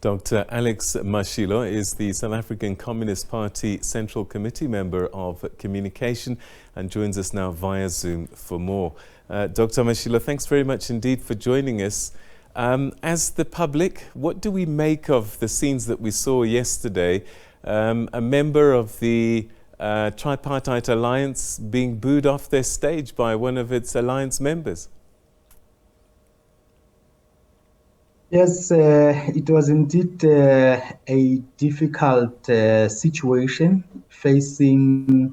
Dr. Alex Mashilo is the South African Communist Party Central Committee member of Communication and joins us now via Zoom for more. Dr. Mashilo, thanks very much indeed for joining us. As the public, what do we make of the scenes that we saw yesterday? A member of the Tripartite Alliance being booed off their stage by one of its alliance members. Yes, it was indeed a difficult situation facing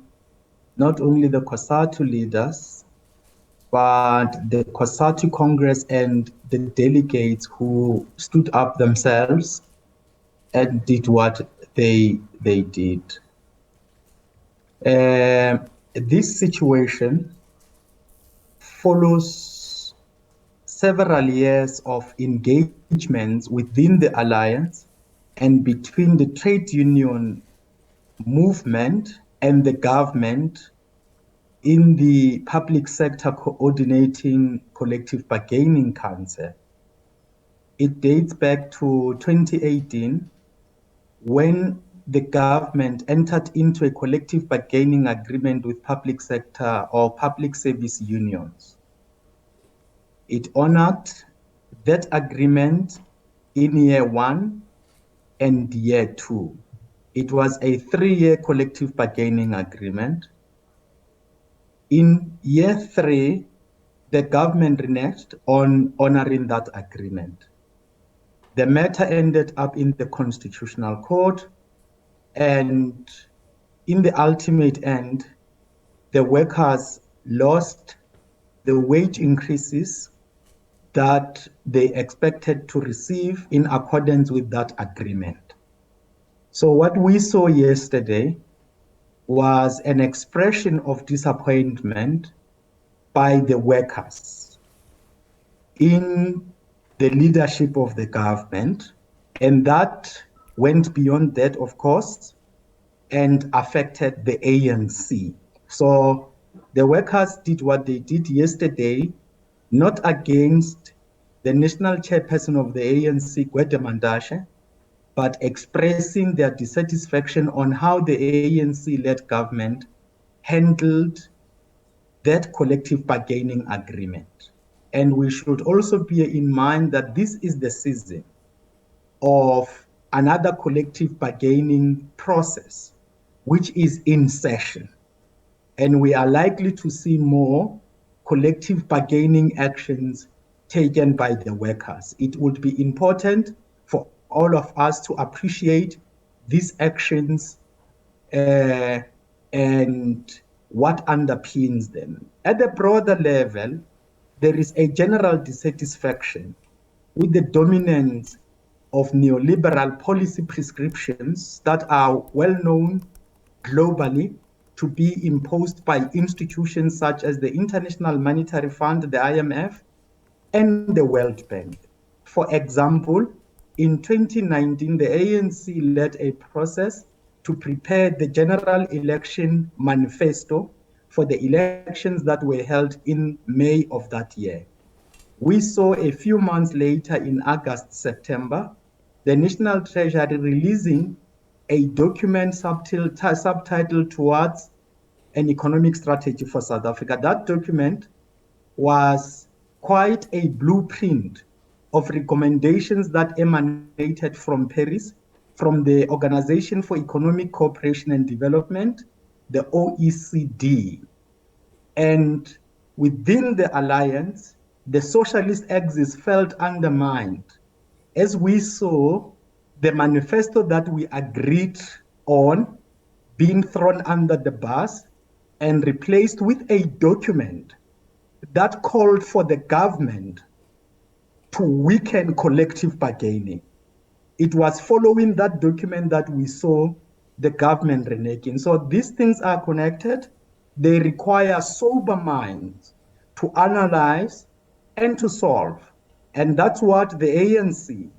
not only the COSATU leaders, but the COSATU Congress and the delegates who stood up themselves and did what they did. This situation follows several years of engagements within the alliance and between the trade union movement and the government in the Public Sector Coordinating Collective Bargaining Council. It dates back to 2018 when the government entered into a collective bargaining agreement with public sector or public service unions. It honored that agreement in year 1 and year 2. It was a 3-year collective bargaining agreement. In year 3, the government reneged on honoring that agreement. The matter ended up in the Constitutional Court, and in the ultimate end, the workers lost the wage increases that they expected to receive in accordance with that agreement. So what we saw yesterday was an expression of disappointment by the workers in the leadership of the government, and that went beyond that, of course, and affected the ANC. So the workers did what they did yesterday, not against the national chairperson of the ANC, Gwede Mantashe, but expressing their dissatisfaction on how the ANC-led government handled that collective bargaining agreement. And we should also bear in mind that this is the season of another collective bargaining process, which is in session. And we are likely to see more collective bargaining actions taken by the workers. It would be important for all of us to appreciate these actions and what underpins them. At a broader level, there is a general dissatisfaction with the dominance of neoliberal policy prescriptions that are well known globally to be imposed by institutions such as the International Monetary Fund, the IMF, and the World Bank. For example, in 2019, the ANC led a process to prepare the general election manifesto for the elections that were held in May of that year. We saw a few months later, in August, September, the National Treasury releasing a document subtitled Towards an Economic Strategy for South Africa. That document was quite a blueprint of recommendations that emanated from Paris, from the Organization for Economic Cooperation and Development, the OECD. And within the alliance, the socialist axis felt undermined as we saw the manifesto that we agreed on being thrown under the bus and replaced with a document that called for the government to weaken collective bargaining. It was following that document that we saw the government reneging. So these things are connected. They require sober minds to analyze and to solve. And that's what the ANC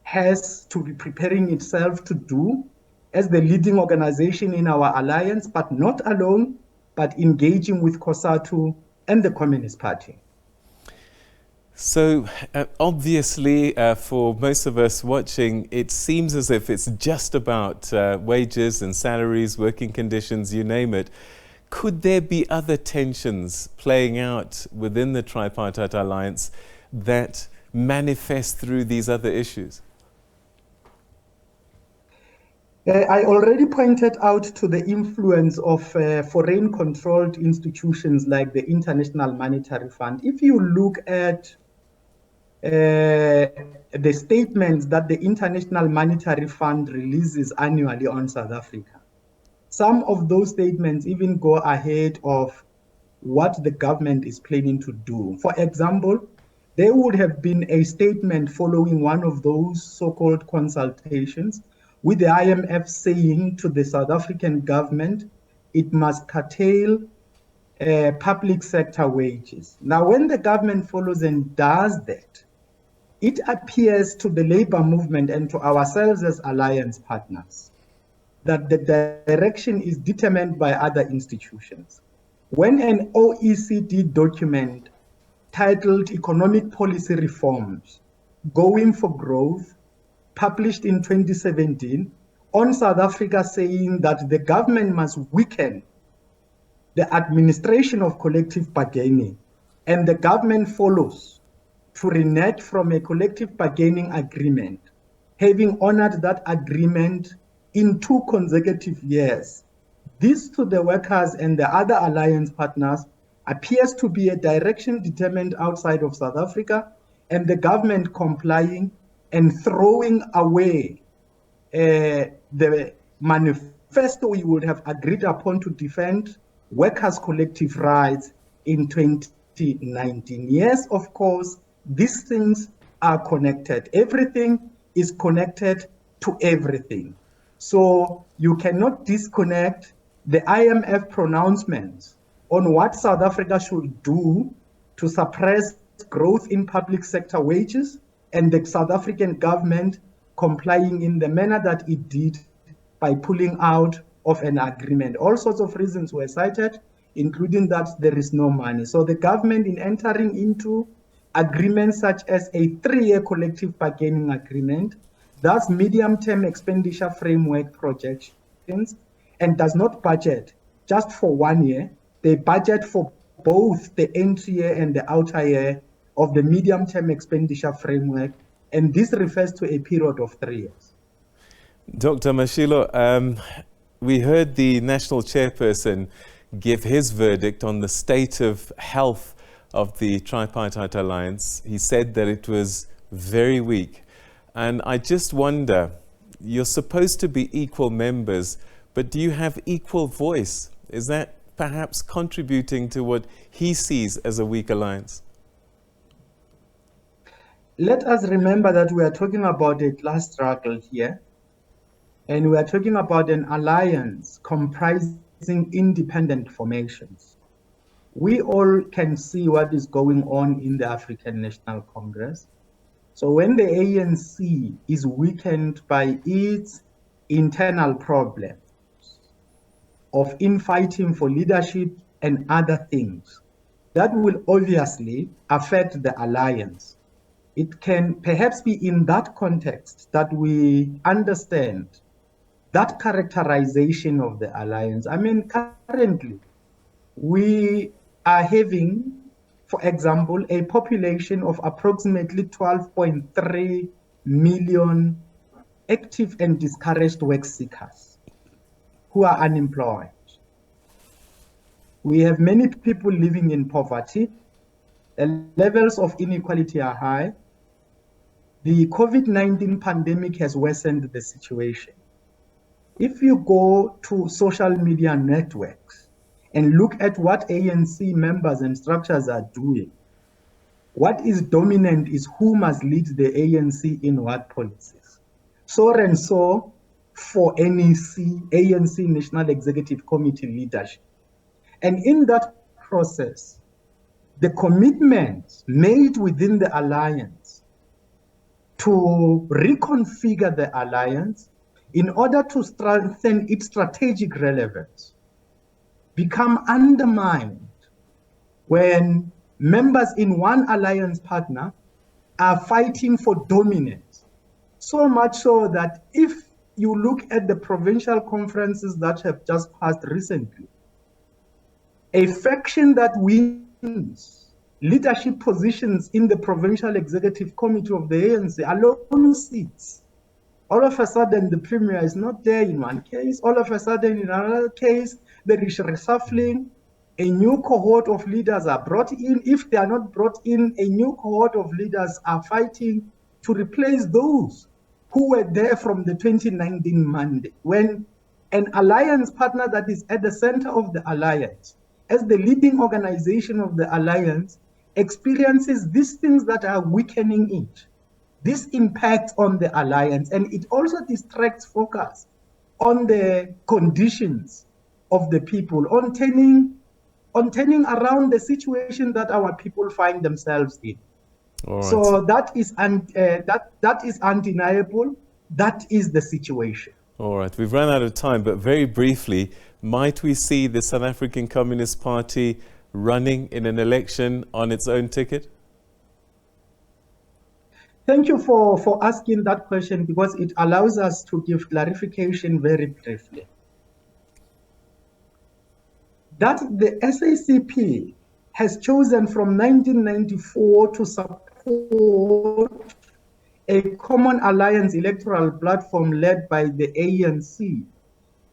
has to be preparing itself to do as the leading organization in our alliance, but not alone, but engaging with COSATU and the Communist Party. So obviously, for most of us watching, it seems as if it's just about wages and salaries, working conditions, you name it. Could there be other tensions playing out within the Tripartite Alliance that manifest through these other issues? I already pointed out to the influence of foreign-controlled institutions like the International Monetary Fund. If you look at the statements that the International Monetary Fund releases annually on South Africa, some of those statements even go ahead of what the government is planning to do. For example, there would have been a statement following one of those so-called consultations with the IMF saying to the South African government, it must curtail public sector wages. Now, when the government follows and does that, it appears to the labor movement and to ourselves as alliance partners that the direction is determined by other institutions. When an OECD document titled Economic Policy Reforms, Going for Growth, published in 2017, on South Africa saying that the government must weaken the administration of collective bargaining, and the government follows to renege from a collective bargaining agreement, having honored that agreement in 2 consecutive years. This, to the workers and the other alliance partners, appears to be a direction determined outside of South Africa, and the government complying and throwing away the manifesto we would have agreed upon to defend workers' collective rights in 2019. Yes, of course, these things are connected. Everything is connected to everything. So you cannot disconnect the IMF pronouncements on what South Africa should do to suppress growth in public sector wages and the South African government complying in the manner that it did by pulling out of an agreement. All sorts of reasons were cited, including that there is no money. So the government, in entering into agreements such as a 3-year collective bargaining agreement, thus medium-term expenditure framework projections, and does not budget just for 1 year, they budget for both the entry year and the outer year of the medium-term expenditure framework, and this refers to a period of 3 years. Dr. Mashilo, we heard the national chairperson give his verdict on the state of health of the Tripartite Alliance. He said that it was very weak. And I just wonder, you're supposed to be equal members, but do you have equal voice? Is that perhaps contributing to what he sees as a weak alliance? Let us remember that we are talking about a class struggle here, and we are talking about an alliance comprising independent formations. We all can see what is going on in the African National Congress. So when the ANC is weakened by its internal problems of infighting for leadership and other things, that will obviously affect the alliance. It can perhaps be in that context that we understand that characterization of the alliance. I mean, currently, we are having, for example, a population of approximately 12.3 million active and discouraged work seekers who are unemployed. We have many people living in poverty. The levels of inequality are high. The COVID-19 pandemic has worsened the situation. If you go to social media networks and look at what ANC members and structures are doing, what is dominant is who must lead the ANC in what policies. So and so for ANC National Executive Committee leadership. And in that process, the commitments made within the alliance to reconfigure the alliance in order to strengthen its strategic relevance become undermined when members in one alliance partner are fighting for dominance. So much so that if you look at the provincial conferences that have just passed recently, a faction that wins leadership positions in the provincial executive committee of the ANC alone seats. All of a sudden, the premier is not there in one case. All of a sudden, in another case, there is reshuffling. A new cohort of leaders are brought in. If they are not brought in, a new cohort of leaders are fighting to replace those who were there from the 2019 mandate, when an alliance partner that is at the center of the alliance, as the leading organization of the alliance, experiences these things that are weakening it. This impacts on the alliance, and it also distracts focus on the conditions of the people, on turning around the situation that our people find themselves in. All right. So that is undeniable. That is the situation. All right, we've run out of time, but very briefly, might we see the South African Communist Party running in an election on its own ticket? Thank you for asking that question, because it allows us to give clarification very briefly. That the SACP has chosen from 1994 to support a common alliance electoral platform led by the ANC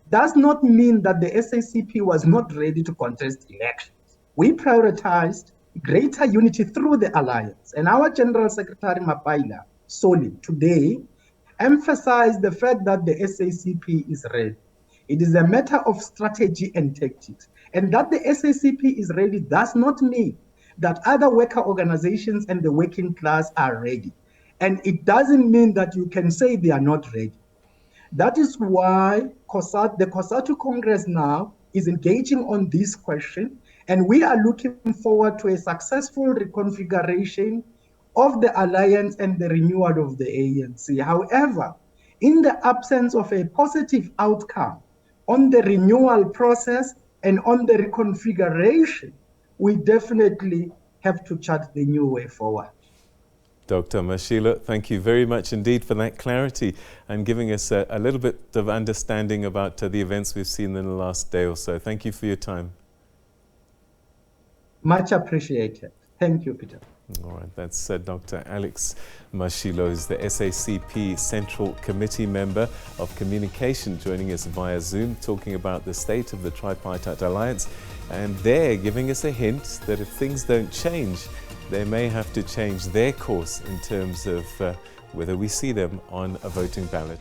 does not mean that the SACP was not ready to contest elections. We prioritized greater unity through the alliance, and our General Secretary Mapaila Solid today emphasized the fact that the SACP is ready. It is a matter of strategy and tactics, and that the SACP is ready does not mean that other worker organizations and the working class are ready, and it doesn't mean that you can say they are not ready. That is why the COSATU Congress now is engaging on this question, and we are looking forward to a successful reconfiguration of the alliance and the renewal of the ANC. However, in the absence of a positive outcome on the renewal process and on the reconfiguration, we definitely have to chart the new way forward. Dr. Mashilo, thank you very much indeed for that clarity and giving us a little bit of understanding about the events we've seen in the last day or so. Thank you for your time. Much appreciated. Thank you, Peter. All right, that's Dr. Alex Mashilo, who's the SACP Central Committee member of Communication, joining us via Zoom, talking about the state of the Tripartite Alliance, and they're giving us a hint that if things don't change, they may have to change their course in terms of whether we see them on a voting ballot.